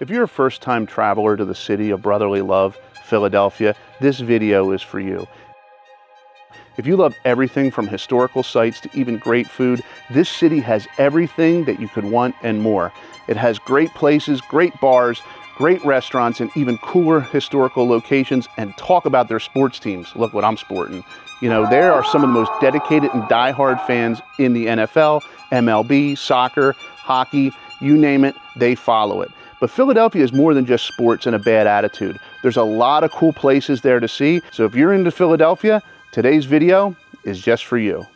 If you're a first-time traveler to the city of brotherly love, Philadelphia, this video is for you. If you love everything from historical sites to even great food, this city has everything that you could want and more. It has great places, great bars, great restaurants, and even cooler historical locations. And talk about their sports teams. Look what I'm sporting. You know, there are some of the most dedicated and diehard fans in the NFL, MLB, soccer, hockey, you name it, they follow it. But Philadelphia is more than just sports and a bad attitude. There's a lot of cool places there to see. So if you're into Philadelphia, today's video is just for you.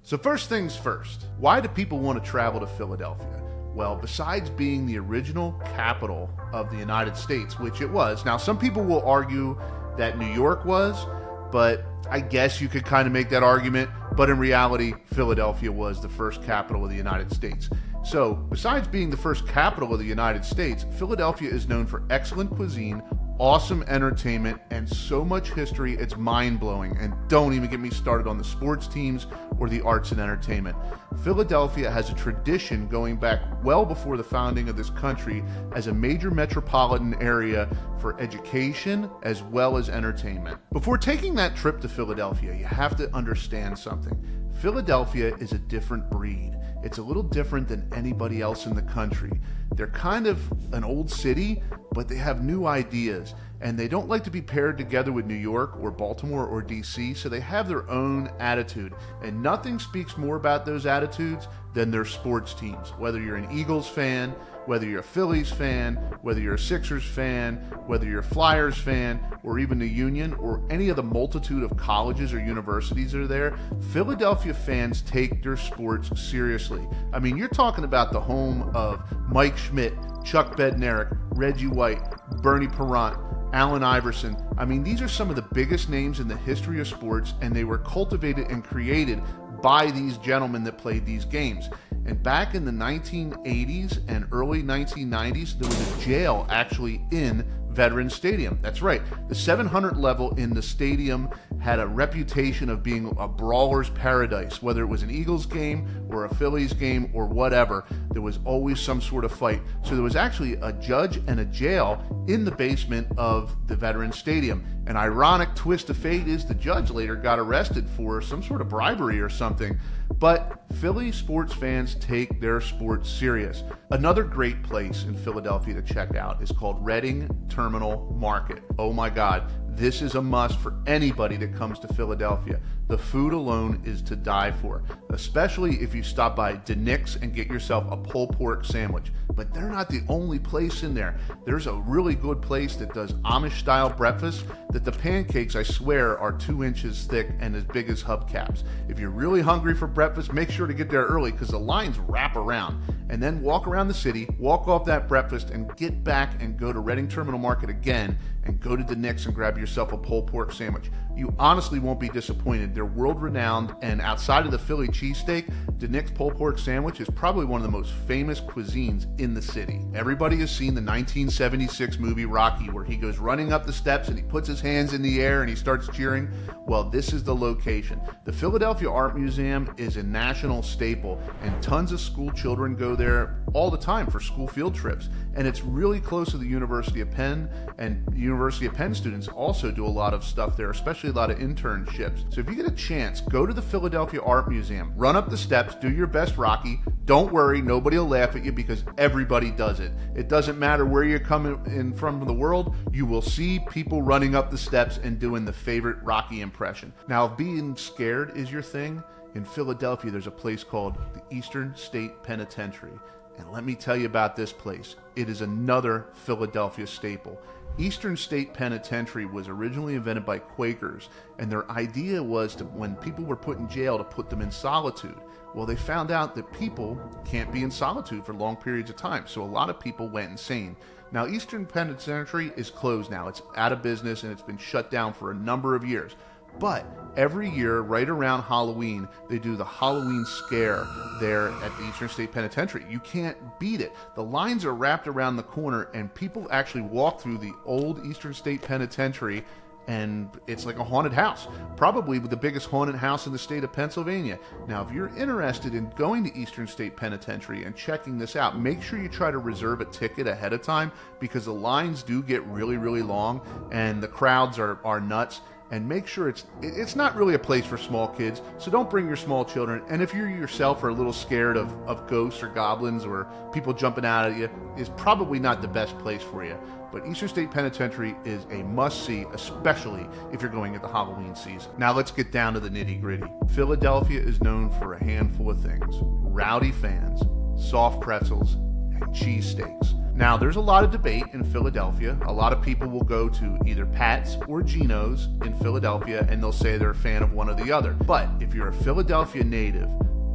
So first things first, why do people want to travel to Philadelphia? Well, besides being the original capital of the United States, which it was. Now, some people will argue that New York was, but I guess you could kind of make that argument. But in reality, Philadelphia was the first capital of the United States. So besides being the first capital of the United States, Philadelphia is known for excellent cuisine, awesome entertainment, and so much history, it's mind-blowing. And don't even get me started on the sports teams or the arts and entertainment. Philadelphia has a tradition going back well before the founding of this country as a major metropolitan area for education as well as entertainment. Before taking that trip to Philadelphia, you have to understand something. Philadelphia is a different breed. It's a little different than anybody else in the country. They're kind of an old city, but they have new ideas, and they don't like to be paired together with New York or Baltimore or DC, so they have their own attitude. And nothing speaks more about those attitudes than their sports teams. Whether you're an Eagles fan, whether you're a Phillies fan, whether you're a Sixers fan, whether you're a Flyers fan, or even the Union, or any of the multitude of colleges or universities that are there, Philadelphia fans take their sports seriously. I mean, you're talking about the home of Mike Schmidt, Chuck Bednarik, Reggie White, Bernie Parent, Allen Iverson. I mean, these are some of the biggest names in the history of sports, and they were cultivated and created by these gentlemen that played these games. And back in the 1980s and early 1990s, there was a jail actually in Veterans Stadium. That's right. The 700 level in the stadium had a reputation of being a brawler's paradise. Whether it was an Eagles game or a Phillies game or whatever, there was always some sort of fight. So there was actually a judge and a jail in the basement of the Veterans Stadium. An ironic twist of fate is the judge later got arrested for some sort of bribery or something. But Philly sports fans take their sports serious. Another great place in Philadelphia to check out is called Reading Terminal Market. Oh my God, this is a must for anybody that comes to Philadelphia. The food alone is to die for, especially if you stop by Nick's and get yourself a pulled pork sandwich. But they're not the only place in there. There's a really good place that does Amish-style breakfast that the pancakes, I swear, are 2 inches thick and as big as hubcaps. If you're really hungry for breakfast, make sure to get there early because the lines wrap around. And then walk around the city, walk off that breakfast, and get back and go to Reading Terminal Market again and go to Nick's and grab yourself a pulled pork sandwich. You honestly won't be disappointed. They're world-renowned, and outside of the Philly cheesesteak, Nick's pulled pork sandwich is probably one of the most famous cuisines in the city. Everybody has seen the 1976 movie Rocky, where he goes running up the steps and he puts his hands in the air and he starts cheering. Well, this is the location. The Philadelphia Art Museum is a national staple, and tons of school children go there all the time for school field trips. And it's really close to the University of Penn, and the University of Penn students also do a lot of stuff there, especially a lot of internships. So if you get a chance, go to the Philadelphia Art Museum, run up the steps, do your best Rocky. Don't worry, nobody will laugh at you because everybody does it. It doesn't matter where you're coming in from the world, you will see people running up the steps and doing the favorite Rocky impression. Now, if being scared is your thing, in Philadelphia there's a place called the Eastern State Penitentiary. And let me tell you about this place. It is another Philadelphia staple. Eastern State Penitentiary was originally invented by Quakers, and their idea was to, when people were put in jail, to put them in solitude. Well, they found out that people can't be in solitude for long periods of time, so a lot of people went insane. Now, Eastern Penitentiary is closed now. It's out of business, and it's been shut down for a number of years. But every year, right around Halloween, they do the Halloween scare there at the Eastern State Penitentiary. You can't beat it. The lines are wrapped around the corner, and people actually walk through the old Eastern State Penitentiary and it's like a haunted house, probably the biggest haunted house in the state of Pennsylvania. Now, if you're interested in going to Eastern State Penitentiary and checking this out, make sure you try to reserve a ticket ahead of time, because the lines do get really, really long and the crowds are nuts. And make sure it's not really a place for small kids, so don't bring your small children. And if you yourself are a little scared of ghosts or goblins or people jumping out at you, it's probably not the best place for you. But Eastern State Penitentiary is a must-see, especially if you're going at the Halloween season. Now let's get down to the nitty-gritty. Philadelphia is known for a handful of things: rowdy fans, soft pretzels, and cheesesteaks. Now, there's a lot of debate in Philadelphia. A lot of people will go to either Pat's or Geno's in Philadelphia, and they'll say they're a fan of one or the other. But if you're a Philadelphia native,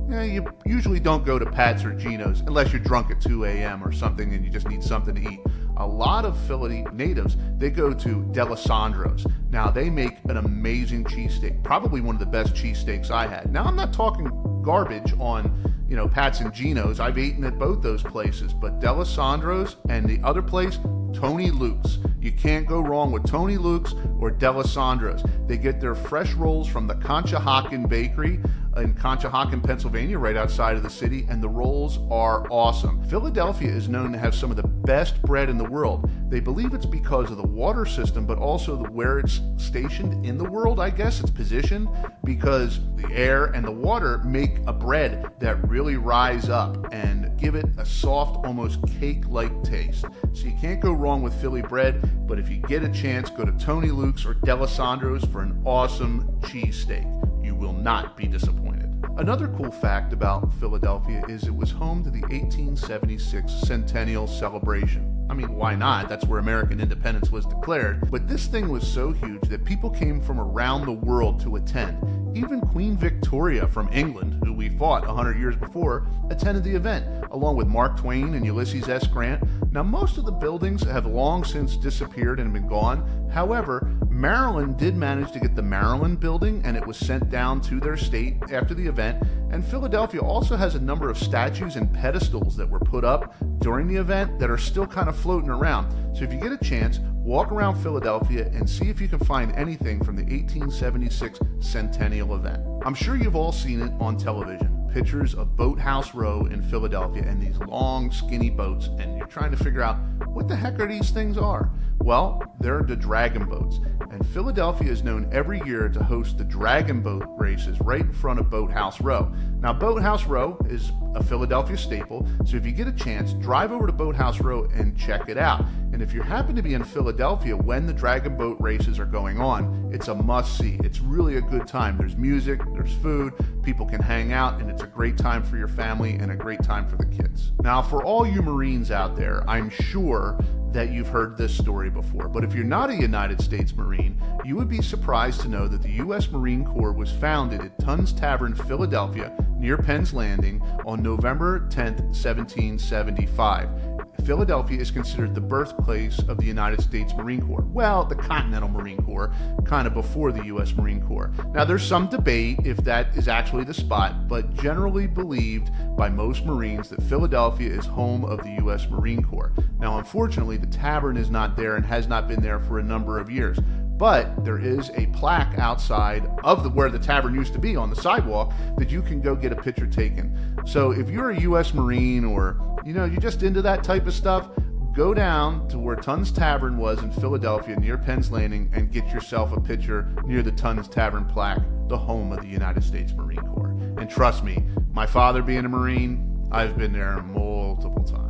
you usually don't go to Pat's or Geno's unless you're drunk at 2 a.m. or something and you just need something to eat. A lot of Philly natives, they go to D'Alessandro's. Now, they make an amazing cheesesteak, probably one of the best cheesesteaks I had. Now, I'm not talking garbage on Pat's and Geno's. I've eaten at both those places, but D'Alessandro's and the other place, Tony Luke's. You can't go wrong with Tony Luke's or D'Alessandro's. They get their fresh rolls from the Conshohocken Bakery in Conshohocken, Pennsylvania, right outside of the city, and the rolls are awesome. Philadelphia is known to have some of the best bread in the world. They believe it's because of the water system, but also where it's stationed in the world, I guess. It's positioned because the air and the water make a bread that really rise up and give it a soft, almost cake-like taste. So you can't go wrong with Philly bread, but if you get a chance, go to Tony Luke's or D'Alessandro's for an awesome cheesesteak. You will not be disappointed. Another cool fact about Philadelphia is it was home to the 1876 Centennial Celebration. I mean, why not? That's where American independence was declared. But this thing was so huge that people came from around the world to attend. Even Queen Victoria from England, who we fought 100 years before, attended the event, along with Mark Twain and Ulysses S. Grant. Now, most of the buildings have long since disappeared and been gone. However, Maryland did manage to get the Maryland building, and it was sent down to their state after the event. And Philadelphia also has a number of statues and pedestals that were put up during the event that are still kind of floating around. So if you get a chance, walk around Philadelphia and see if you can find anything from the 1876 Centennial event. I'm sure you've all seen it on television. Pictures of Boathouse Row in Philadelphia and these long, skinny boats, and you're trying to figure out what the heck are these things are. Well, they're the dragon boats, and Philadelphia is known every year to host the dragon boat races right in front of Boathouse Row. Now, Boathouse Row is a Philadelphia staple, so if you get a chance, drive over to Boathouse Row and check it out. And if you happen to be in Philadelphia when the dragon boat races are going on, it's a must-see. It's really a good time. There's music, there's food, people can hang out, and it's a great time for your family and a great time for the kids. Now, for all you Marines out there, I'm sure that you've heard this story before, but if you're not a United States Marine, you would be surprised to know that the U.S. Marine Corps was founded at Tun Tavern, Philadelphia, near Penn's Landing, on November 10th, 1775. Philadelphia is considered the birthplace of the United States Marine Corps. Well, the Continental Marine Corps, kind of before the U.S. Marine Corps. Now, there's some debate if that is actually the spot, but generally believed by most Marines that Philadelphia is home of the U.S. Marine Corps. Now, unfortunately, the tavern is not there and has not been there for a number of years. But there is a plaque outside of where the tavern used to be on the sidewalk that you can go get a picture taken. So if you're a U.S. Marine or, you're just into that type of stuff, go down to where Tun's Tavern was in Philadelphia near Penn's Landing and get yourself a picture near the Tun's Tavern plaque, the home of the United States Marine Corps. And trust me, my father being a Marine, I've been there multiple times.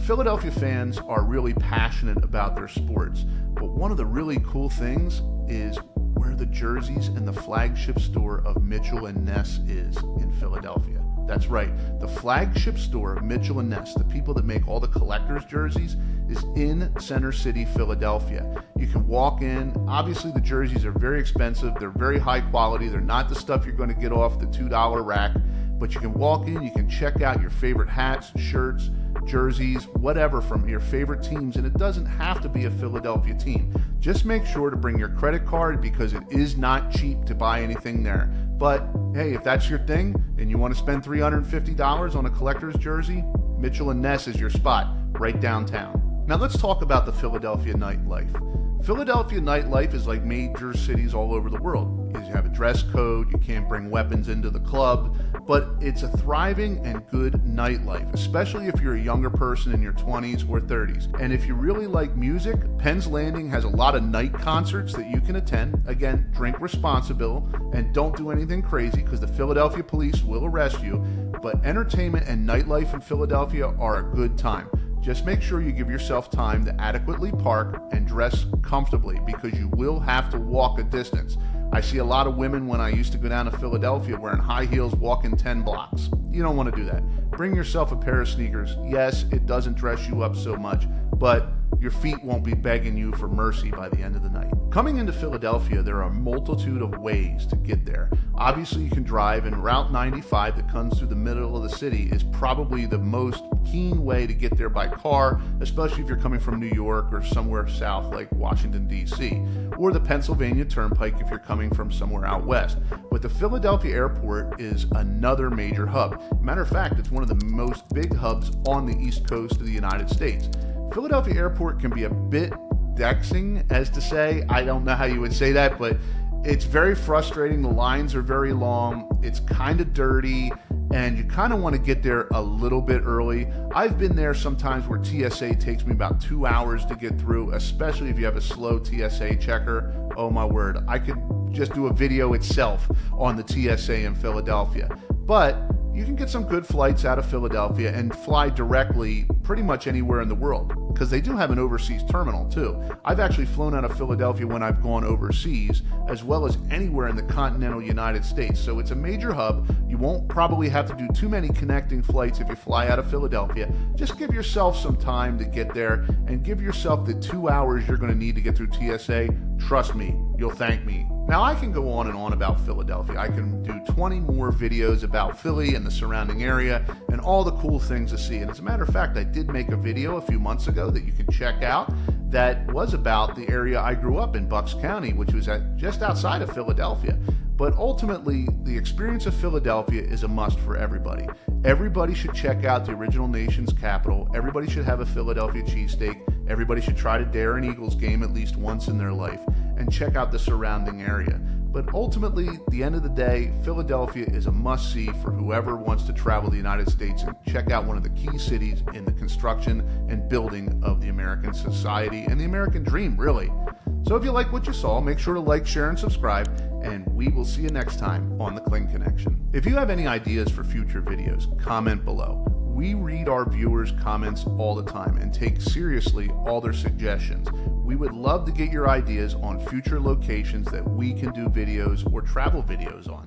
Philadelphia fans are really passionate about their sports, but one of the really cool things is where the jerseys and the flagship store of Mitchell and Ness is in Philadelphia. That's right, the flagship store of Mitchell and Ness, the people that make all the collector's jerseys, is in Center City, Philadelphia. You can walk in. Obviously, the jerseys are very expensive. They're very high quality. They're not the stuff you're going to get off the $2 rack. But you can walk in, you can check out your favorite hats, shirts, jerseys, whatever from your favorite teams, and it doesn't have to be a Philadelphia team. Just make sure to bring your credit card because it is not cheap to buy anything there. But hey, if that's your thing and you want to spend $350 on a collector's jersey, Mitchell and Ness is your spot, right downtown. Now let's talk about the Philadelphia nightlife. Philadelphia nightlife is like major cities all over the world. You have a dress code, you can't bring weapons into the club, but it's a thriving and good nightlife, especially if you're a younger person in your 20s or 30s. And if you really like music, Penn's Landing has a lot of night concerts that you can attend. Again, drink responsible and don't do anything crazy because the Philadelphia police will arrest you, but entertainment and nightlife in Philadelphia are a good time. Just make sure you give yourself time to adequately park and dress comfortably because you will have to walk a distance. I see a lot of women when I used to go down to Philadelphia wearing high heels walking 10 blocks. You don't want to do that. Bring yourself a pair of sneakers. Yes, it doesn't dress you up so much, but your feet won't be begging you for mercy by the end of the night. Coming into Philadelphia, there are a multitude of ways to get there. Obviously, you can drive, and Route 95 that comes through the middle of the city is probably the most keen way to get there by car, especially if you're coming from New York or somewhere south like Washington, D.C., or the Pennsylvania Turnpike if you're coming from somewhere out west. But the Philadelphia airport is another major hub. Matter of fact, it's one of the most big hubs on the East Coast of the United States. Philadelphia Airport can be a bit vexing, as to say. I don't know how you would say that, but it's very frustrating. The lines are very long. It's kind of dirty, and you kind of want to get there a little bit early. I've been there sometimes where TSA takes me about 2 hours to get through, especially if you have a slow TSA checker. Oh my word, I could just do a video itself on the TSA in Philadelphia. But you can get some good flights out of Philadelphia and fly directly pretty much anywhere in the world, because they do have an overseas terminal too. I've actually flown out of Philadelphia when I've gone overseas, as well as anywhere in the continental United States. So it's a major hub. You won't probably have to do too many connecting flights if you fly out of Philadelphia. Just give yourself some time to get there and give yourself the 2 hours you're going to need to get through TSA. Trust me, you'll thank me. Now, I can go on and on about Philadelphia. I can do 20 more videos about Philly and the surrounding area and all the cool things to see. And as a matter of fact, I did make a video a few months ago that you can check out that was about the area I grew up in, Bucks County, which was just outside of Philadelphia. But ultimately, the experience of Philadelphia is a must for everybody. Everybody should check out the original nation's capital. Everybody should have a Philadelphia cheesesteak. Everybody should try to dare an Eagles game at least once in their life and check out the surrounding area. But ultimately, at the end of the day, Philadelphia is a must-see for whoever wants to travel the United States and check out one of the key cities in the construction and building of the American society and the American dream, really. So if you like what you saw, make sure to like, share, and subscribe, and we will see you next time on the Kling Connection. If you have any ideas for future videos, comment below. We read our viewers' comments all the time and take seriously all their suggestions. We would love to get your ideas on future locations that we can do videos or travel videos on.